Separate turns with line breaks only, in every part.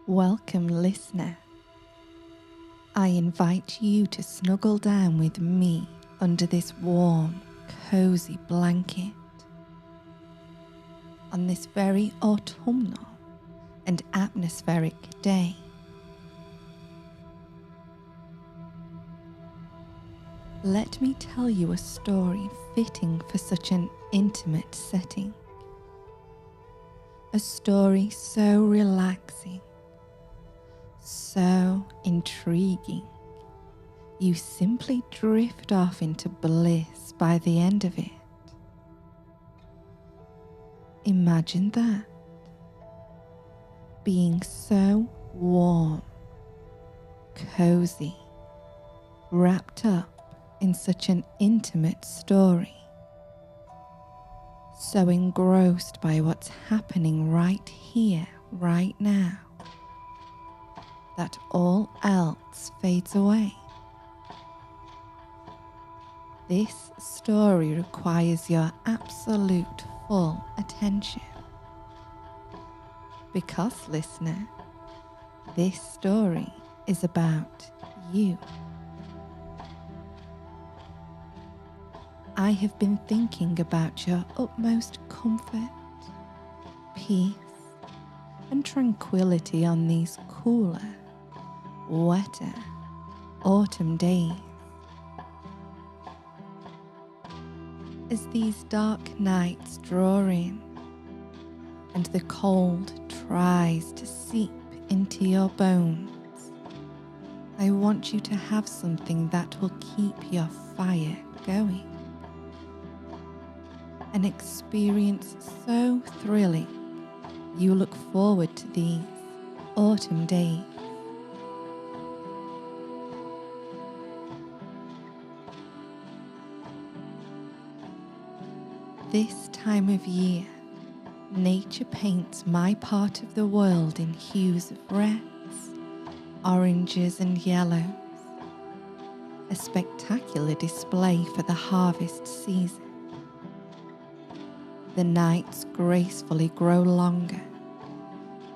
Welcome, listener. I invite you to snuggle down with me under this warm, cozy blanket on this very autumnal and atmospheric day. Let me tell you a story fitting for such an intimate setting. A story so relaxing, so intriguing, you simply drift off into bliss by the end of it. Imagine that, being so warm, cozy, wrapped up in such an intimate story, so engrossed by what's happening right here, right now, that all else fades away. This story requires your absolute full attention. Because, listener, this story is about you. I have been thinking about your utmost comfort, peace, and tranquility on these cooler, wetter autumn days. As these dark nights draw in and the cold tries to seep into your bones, I want you to have something that will keep your fire going. An experience so thrilling you look forward to these autumn days. This time of year, nature paints my part of the world in hues of reds, oranges and yellows, a spectacular display for the harvest season. The nights gracefully grow longer,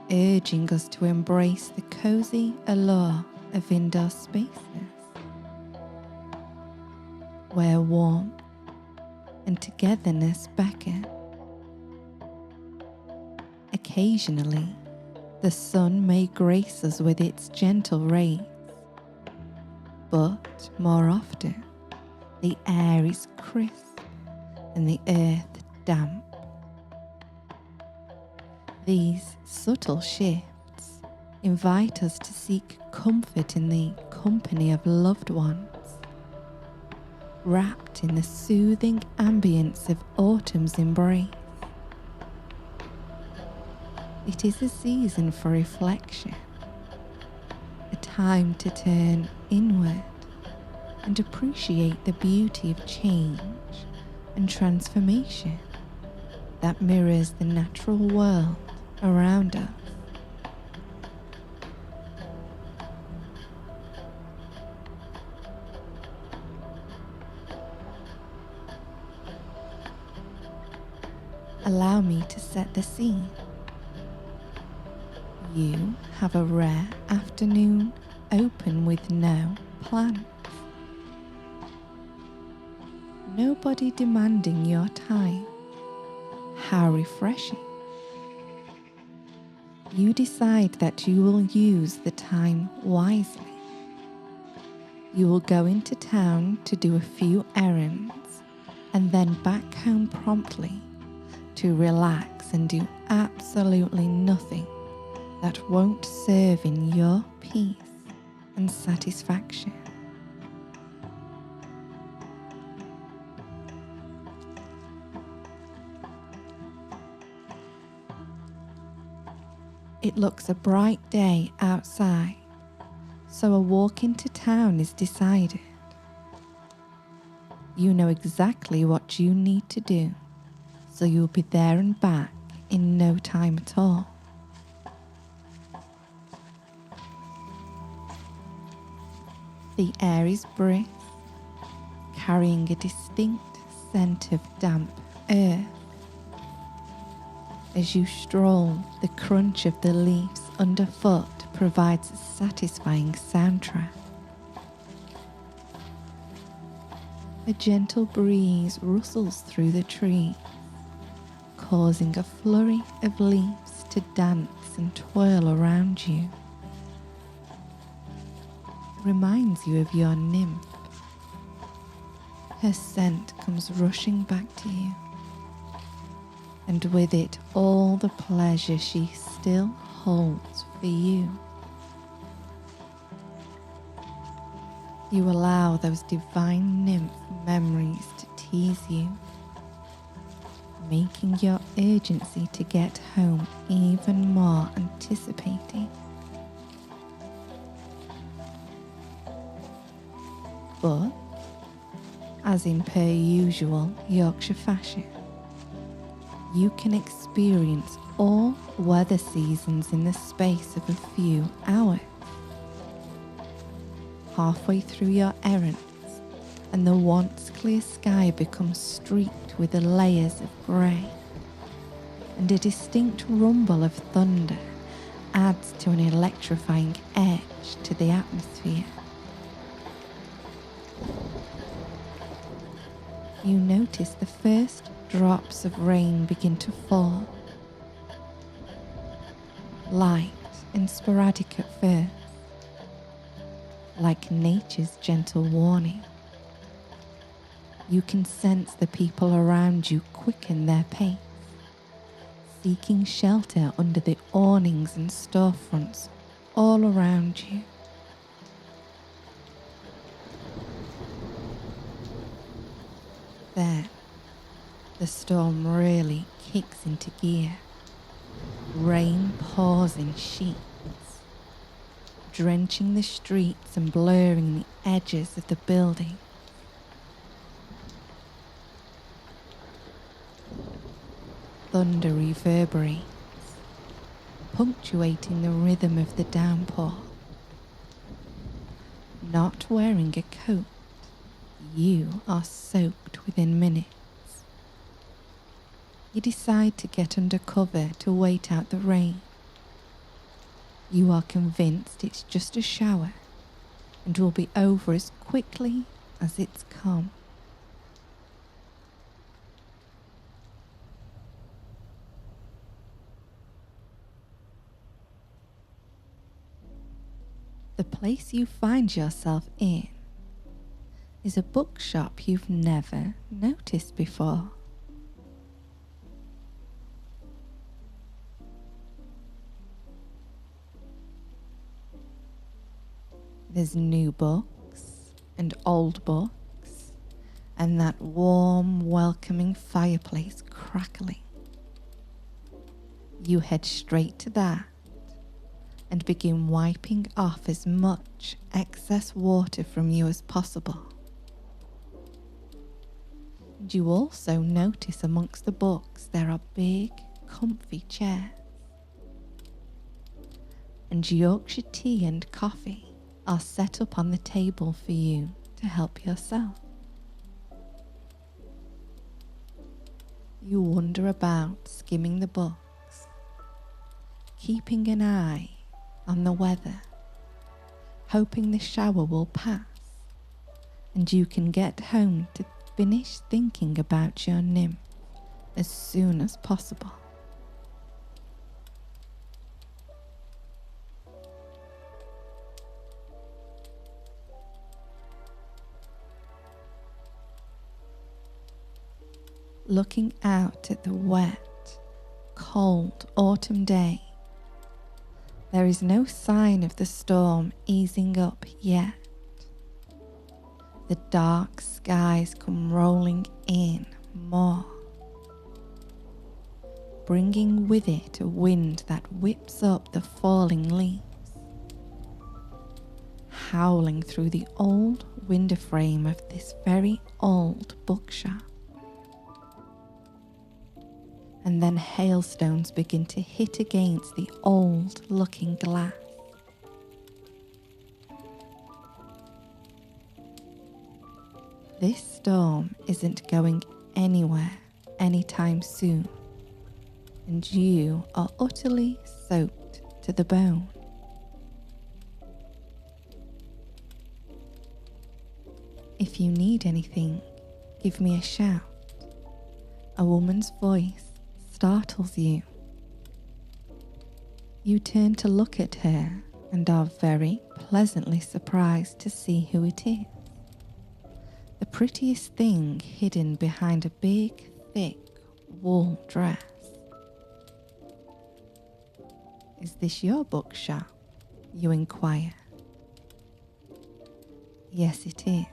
urging us to embrace the cozy allure of indoor spaces, where warmth and togetherness beckon. Occasionally, the sun may grace us with its gentle rays, but more often, the air is crisp and the earth damp. These subtle shifts invite us to seek comfort in the company of loved ones, wrapped in the soothing ambience of autumn's embrace. It is a season for reflection, a time to turn inward and appreciate the beauty of change and transformation that mirrors the natural world around us. Allow me to set the scene. You have a rare afternoon open with no plans. Nobody demanding your time. How refreshing. You decide that you will use the time wisely. You will go into town to do a few errands and then back home promptly to relax and do absolutely nothing that won't serve in your peace and satisfaction. It looks a bright day outside, so a walk into town is decided. You know exactly what you need to do, so you'll be there and back in no time at all. The air is brisk, carrying a distinct scent of damp earth. As you stroll, the crunch of the leaves underfoot provides a satisfying soundtrack. A gentle breeze rustles through the trees, causing a flurry of leaves to dance and twirl around you. It reminds you of your nymph. Her scent comes rushing back to you, and with it all the pleasure she still holds for you. You allow those divine nymph memories to tease you, making your urgency to get home even more anticipating. But, as in per usual Yorkshire fashion, you can experience all weather seasons in the space of a few hours. Halfway through your errands, and the once clear sky becomes streaked with the layers of grey, and a distinct rumble of thunder adds to an electrifying edge to the atmosphere. You notice the first drops of rain begin to fall, light and sporadic at first, like nature's gentle warning. You can sense the people around you quicken their pace, seeking shelter under the awnings and storefronts all around you. Then, the storm really kicks into gear. Rain pours in sheets, drenching the streets and blurring the edges of the building. Thunder reverberates, punctuating the rhythm of the downpour. Not wearing a coat, you are soaked within minutes. You decide to get under cover to wait out the rain. You are convinced it's just a shower and will be over as quickly as it's come. The place you find yourself in is a bookshop you've never noticed before. There's new books and old books, and that warm, welcoming fireplace crackling. You head straight to that and begin wiping off as much excess water from you as possible. And you also notice amongst the books there are big, comfy chairs. And Yorkshire tea and coffee are set up on the table for you to help yourself. You wander about skimming the books, keeping an eye on the weather, hoping the shower will pass and you can get home to finish thinking about your nymph as soon as possible. Looking out at the wet, cold autumn day, there is no sign of the storm easing up yet. The dark skies come rolling in more, bringing with it a wind that whips up the falling leaves, howling through the old window frame of this very old bookshop. And then hailstones begin to hit against the old-looking glass. This storm isn't going anywhere anytime soon, and you are utterly soaked to the bone. If you need anything, give me a shout. A woman's voice startles you. You turn to look at her and are very pleasantly surprised to see who it is. The prettiest thing hidden behind a big, thick wool dress. Is this your bookshop? You inquire. Yes, it is.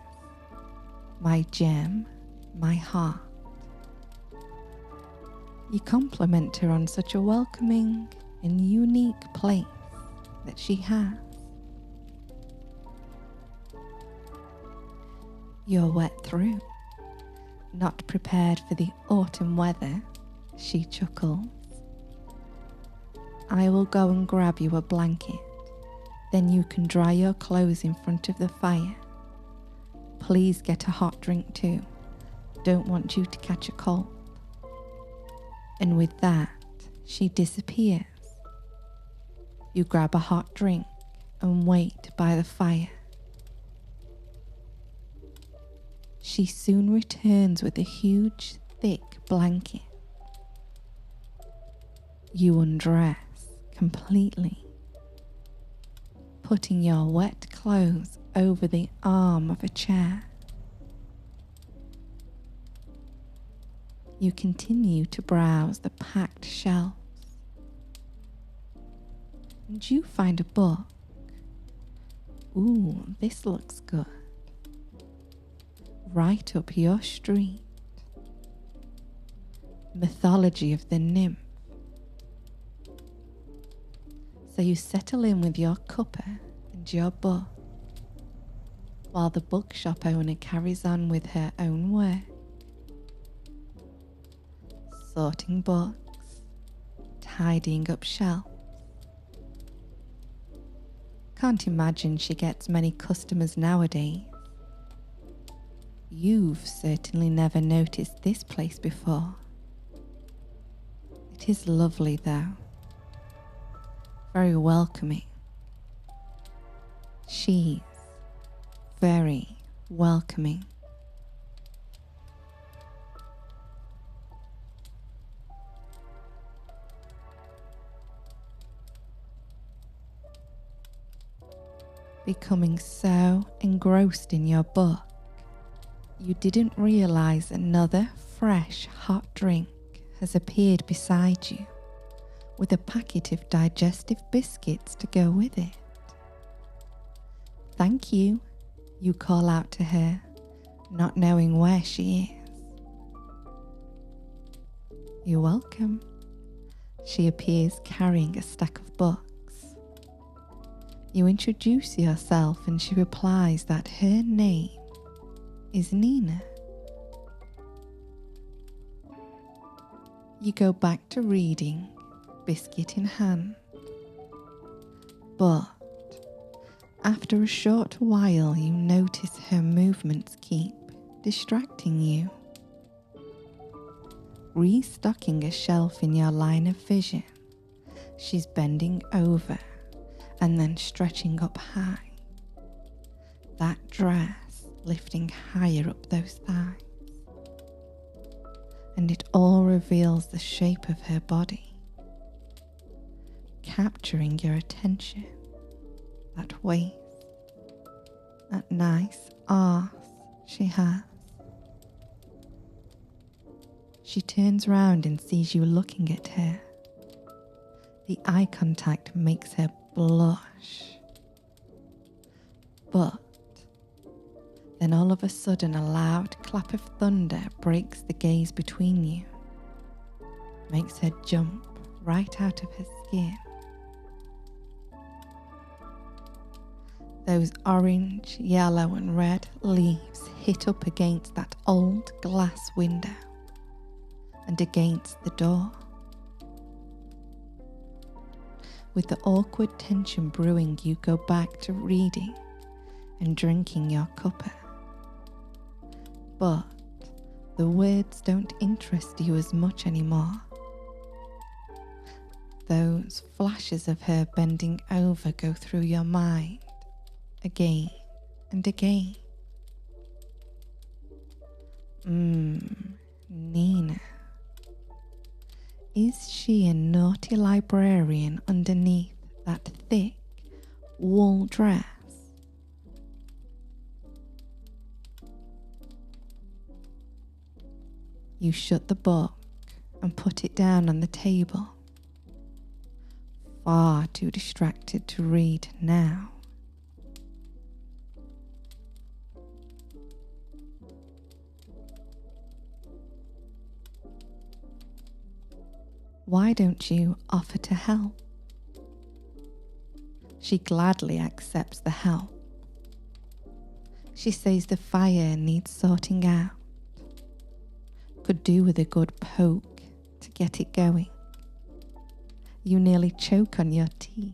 My gem, my heart. You compliment her on such a welcoming and unique place that she has. You're wet through, not prepared for the autumn weather, she chuckles. I will go and grab you a blanket, then you can dry your clothes in front of the fire. Please get a hot drink too. Don't want you to catch a cold. And with that, she disappears. You grab a hot drink and wait by the fire. She soon returns with a huge, thick blanket. You undress completely, putting your wet clothes over the arm of a chair. You continue to browse the packed shelves, and you find a book. Ooh, this looks good. Right up your street. Mythology of the nymph. So you settle in with your cuppa and your book, while the bookshop owner carries on with her own work. Sorting books, tidying up shelves. Can't imagine she gets many customers nowadays. You've certainly never noticed this place before. It is lovely though. Very welcoming. She's very welcoming. Becoming so engrossed in your book, you didn't realize another fresh hot drink has appeared beside you, with a packet of digestive biscuits to go with it. Thank you, you call out to her, not knowing where she is. You're welcome. She appears carrying a stack of books. You introduce yourself and she replies that her name is Nina. You go back to reading, biscuit in hand. But after a short while you notice her movements keep distracting you. Restocking a shelf in your line of vision, she's bending over and then stretching up high. That dress lifting higher up those thighs. And it all reveals the shape of her body, capturing your attention. That waist, that nice arse she has. She turns round and sees you looking at her. The eye contact makes her blush. But then all of a sudden a loud clap of thunder breaks the gaze between you, makes her jump right out of her skin. Those orange, yellow and red leaves hit up against that old glass window and against the door. With the awkward tension brewing, you go back to reading and drinking your cuppa. But the words don't interest you as much anymore. Those flashes of her bending over go through your mind again and again. Nina. Is she a naughty librarian underneath that thick wool dress? You shut the book and put it down on the table. Far too distracted to read now. Why don't you offer to help? She gladly accepts the help. She says the fire needs sorting out. Could do with a good poke to get it going. You nearly choke on your tea.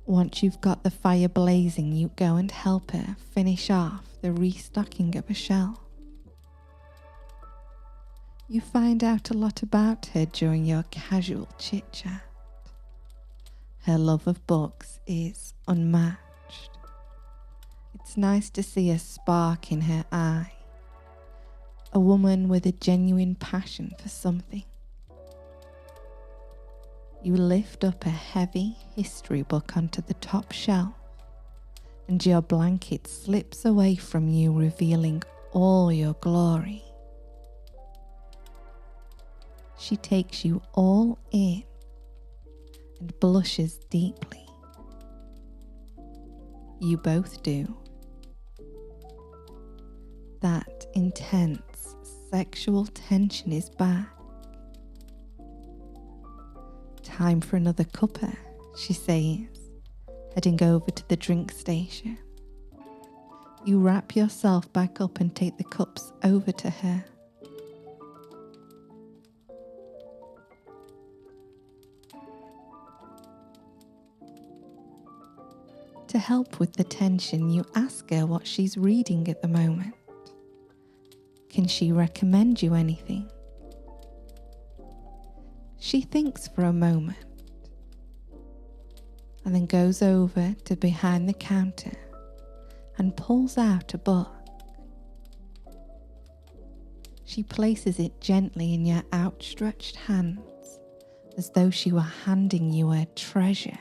Once you've got the fire blazing, you go and help her finish off the restocking of a shelf. You find out a lot about her during your casual chit-chat. Her love of books is unmatched. It's nice to see a spark in her eye. A woman with a genuine passion for something. You lift up a heavy history book onto the top shelf, and your blanket slips away from you, revealing all your glory. She takes you all in and blushes deeply. You both do. That intense sexual tension is back. Time for another cuppa, she says, heading over to the drink station. You wrap yourself back up and take the cups over to her. To help with the tension, you ask her what she's reading at the moment. Can she recommend you anything? She thinks for a moment and then goes over to behind the counter and pulls out a book. She places it gently in your outstretched hands as though she were handing you a treasure.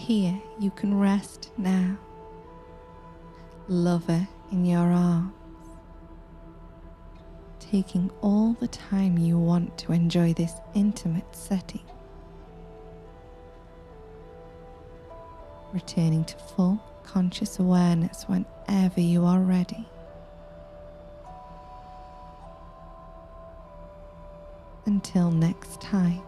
here you can rest now, lover in your arms, taking all the time you want to enjoy this intimate setting, returning to full conscious awareness whenever you are ready. Until next time.